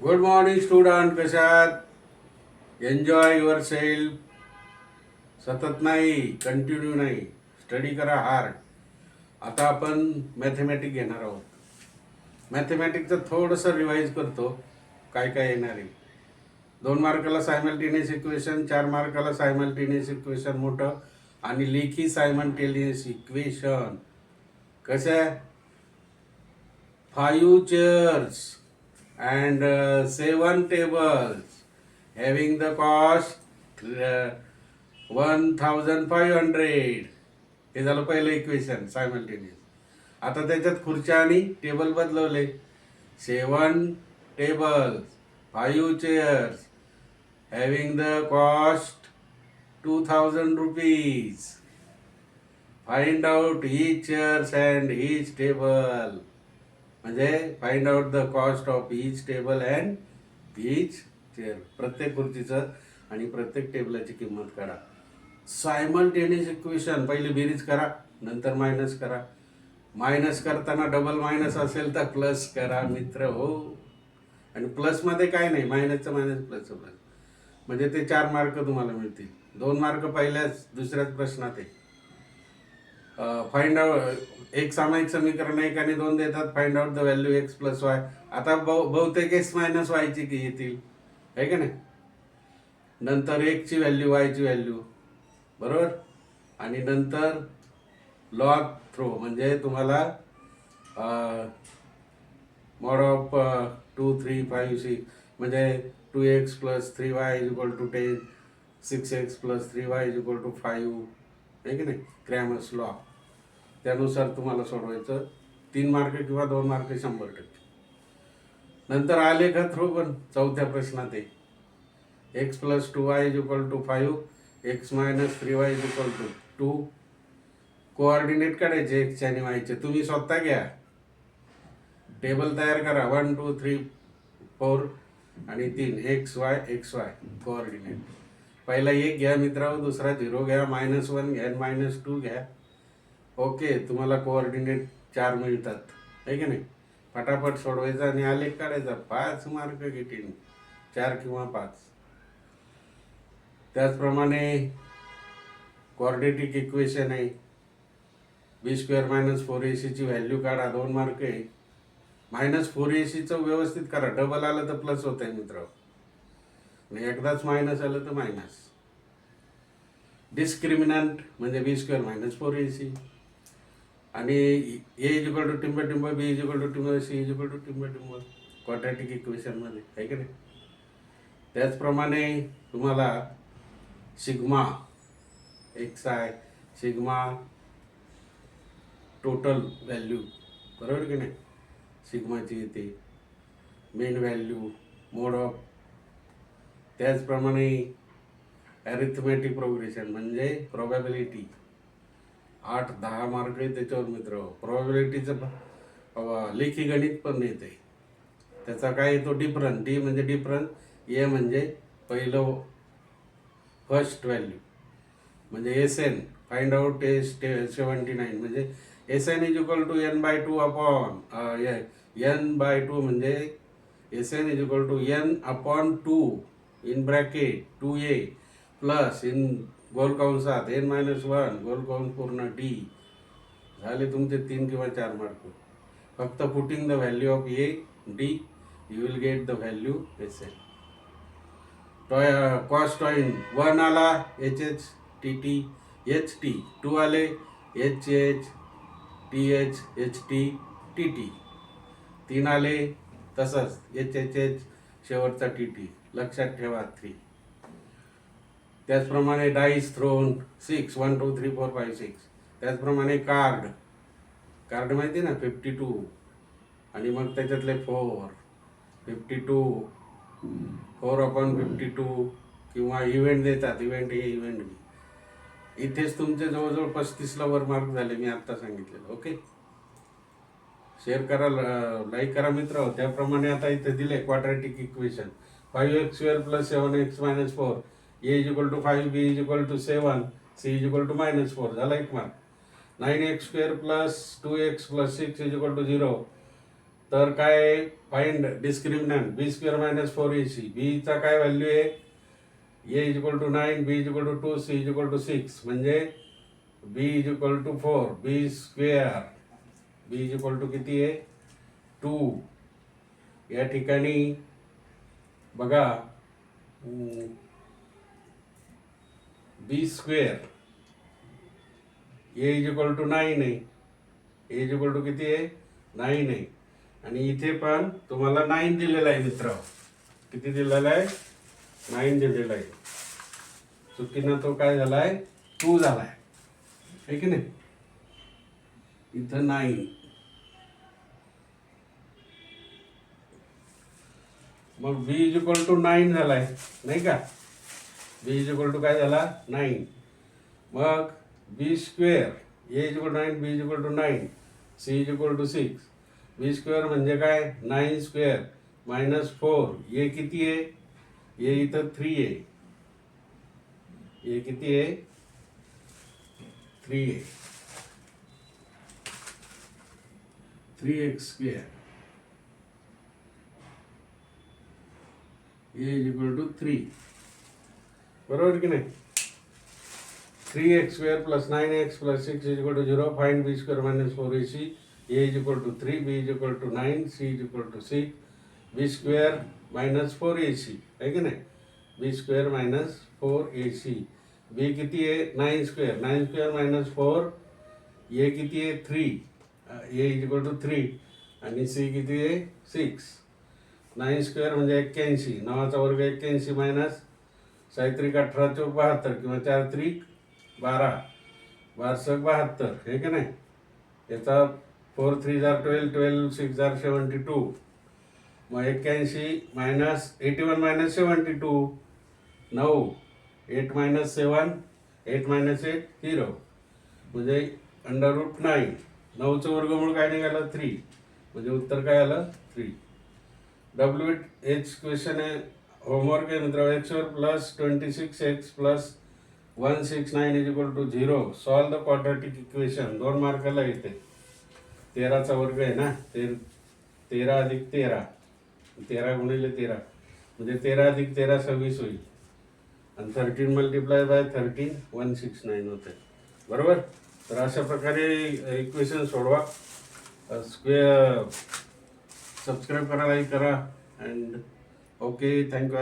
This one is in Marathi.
Good morning student. कशात? Enjoy yourself. सतत नाही, कंटिन्यू नाही, स्टडी करा हार्ड. आता आपण मॅथमॅटिक घेणार आहोत. मॅथमॅटिकचं थोडंसं रिवाईज करतो, काय काय येणार आहे. 2 मार्काला सायमल्टेनियस इक्वेशन, 4 मार्काला सायमल्टेनियस इक्वेशन मोठं आणि लेखी सायमल्टेनियस इक्वेशन. कसं आहे? 5 chairs and 7 tables having the cost 1500. हे झालं पहिलं इक्वेशन सायमल्टेनियस. आता त्याच्यात खुर्च्या आणि table बदलवले. 7 tables, 5 chairs having the cost 2000 rupees. Find out each chairs and each table. म्हणजे find out the cost of each table and each chair. प्रत्येक खुर्चीचं आणि प्रत्येक टेबलाची किंमत काढा. सायमल्टेनियस इक्वेशन पहिली बेरीज करा, नंतर मायनस करा. मायनस करताना डबल मायनस असेल तर प्लस करा मित्र हो. आणि प्लसमध्ये काय नाही, मायनसचं मायनस, प्लसचं प्लस. म्हणजे ते 4 मार्क तुम्हाला मिळतील. 2 मार्क पहिल्याच दुसऱ्याच प्रश्नात आहे. फाइंड आउट एक सामायिक समीकरण 1 आणि 2 देतात. Find out the value x plus y. आता बहुतेक एक्स मायनस वायची की येतील, आहे का नाही. नंतर 1ची व्हॅल्यू, वायची व्हॅल्यू, बरोबर. आणि नंतर लॉग थ्रो म्हणजे तुम्हाला मॉड ऑफ 2 3 5 6 म्हणजे 2x + 3y = 10, 6x + 3y = 5, आहे की नाही. क्रॅमर्स लॉ त्यानुसार तुम्हाला सोडवायचं. 3 मार्क किंवा 2 मार्क 100%. नंतर आलेख थ्रो पण चौथ्या प्रश्नात आहे. x + 2y = 5, x - 3y = 2. Coordinate काढायचे एक्सचे आणि वायचे. तुम्ही स्वतः घ्या, टेबल तयार करा. 1 2 3 4 आणि 3 XY कोऑर्डिनेट. पहिला 1 घ्या मित्रांनो, दुसरा 0 घ्या, -1 घ्या, -2 घ्या. ओके, तुम्हाला कोऑर्डिनेट 4 मिळतात, आहे की नाही. फटाफट सोडवायचा आणि आलेख काढायचा. 5 मार्क घेतील, 4 किंवा 5. त्याचप्रमाणे क्वाड्रेटिक इक्वेशन आहे. b² - 4ac ची व्हॅल्यू काढा. 2 मार्क आहे. -4ac व्यवस्थित करा. डबल आलं तर प्लस होत आहे मित्र, आणि एकदाच मायनस आलं तर मायनस. डिस्क्रिमिनंट म्हणजे b² - 4ac आणि a = टिंब, b = टिंब, c = टिंब क्वाड्रॅटिक इक्वेशनमध्ये, आहे की नाही. त्याचप्रमाणे तुम्हाला sigma xi, sigma total value, बरोबर की नाही, सिग्माची येते. Main value, mode of. त्याचप्रमाणे ॲरिथमॅटिक प्रोग्रेशन म्हणजे प्रोबॅबिलिटी. 8-10 मार्क आहे त्याच्यावर मित्र. प्रोबॅबिलिटीचं लेखी गणित पण येते. त्याचा काय येतो, डिफरन्स. डी म्हणजे डिफरन्स, ए म्हणजे पहिलं फर्स्ट व्हॅल्यू म्हणजे SN. फाइंड आउट 79 म्हणजे SN = n/2 अपॉन n/2 म्हणजे SN = n/2 in bracket 2a plus in गोल कंसात n-1 गोल कंस पूर्ण d. झाले तुमचे 3 किंवा 4 मार्क. फक्त putting the value of a d you will get the value SN. कॉस्ट टॉइन 1 आला HHTT HT, 2 आले HH TH HT TT, 3 आले तसंच HHH शेवटचा TT. लक्षात ठेवा 3. त्याचप्रमाणे डाईस थ्रोन 6 1 2 3 4 5 6. त्याचप्रमाणे कार्ड माहिती ना 52 आणि मग त्याच्यातले 4 52 4/52 किंवा इव्हेंट देतात. Event A event B. इथेच तुमचे जवळजवळ 35ला वर मार्क झाले, मी आत्ता सांगितलेलं. ओके, शेअर करा, लाईक करा मित्र. त्याप्रमाणे आता इथे दिले quadratic equation. 5x² + 7x - 4, a = 5, b = 7, c = -4. झाला 1 मार्क. 9x² + 2x + 6 = 0, तर काय find discriminant B square minus 4ac. बीचा काय व्हॅल्यू आहे, A is equal to 9, B is equal to 2, C is equal to 6. म्हणजे B is equal to 4, B square, B is equal to किती आहे 2. या ठिकाणी बघा B square A is equal to 9 आहे, ए इज इक्वल टू किती आहे 9 आहे. आणि इथे पण तुम्हाला 9 दिलेला आहे मित्र. किती दिलेला आहे 9 दिलेला आहे. चुकीनं तो काय झालाय 2 झालाय आहे की नाही. इथं 9. मग बी इज इक्वल टू 9 झालाय नाही का. बी इज इक्वल टू काय झाला 9. मग B square A is equal to 9, B is equal to 9, C is equal to 6. B square म्हणजे काय 9 स्क्वेअर मायनस 4. ए किती आहे, ए इथं 3 आहे. ए किती आहे 3 आहे. 3x square A is equal to 3. बरोबर की नाही. 3x square plus 9x plus 6 is equal to 0. Find B square minus 4ac. A is equal to 3, B is equal to 9, C is equal to 6. B square minus 4ac आहे की नाही. बी स्क्वेअर मायनस 4ac. बी किती आहे 9 स्क्वेअर, 9 स्क्वेअर मायनस 4. ए किती आहे 3, ए इज इक्वल टू 3. आणि सी किती आहे 6. 9 स्क्वेअर म्हणजे 81, 9चा वर्ग 81 मायनस 7 त्रिक 18 चौक 72 किंवा 4 त्रिक 12, 12 सक 72 हे की नाही. याचा 4 3 जार 12, 12 6 जार 72. मग 81 मायनस 81 मायनस 72 9. 8 minus 7, 8 minus 8 0. म्हणजे √9. 9चं वर्गमूळ काय निघालं 3. म्हणजे उत्तर काय आलं 3. WH क्वेश्चन आहे, होमवर्क आहे मित्र. x plus 26x plus 169 is equal to 0. Solve the quadratic equation. 2 मार्काला येते. 13चा वर्ग आहे ना, 13 अधिक 13, 13 गुणिले 13 म्हणजे 13 अधिक 13 26 होईल. आणि 13 मल्टिप्लाय बाय 13 169 होते. बरोबर. तर अशा प्रकारे इक्वेशन सोडवा. स्क्वेअर सबस्क्राईब करा, लाईक करा. And okay, thank you.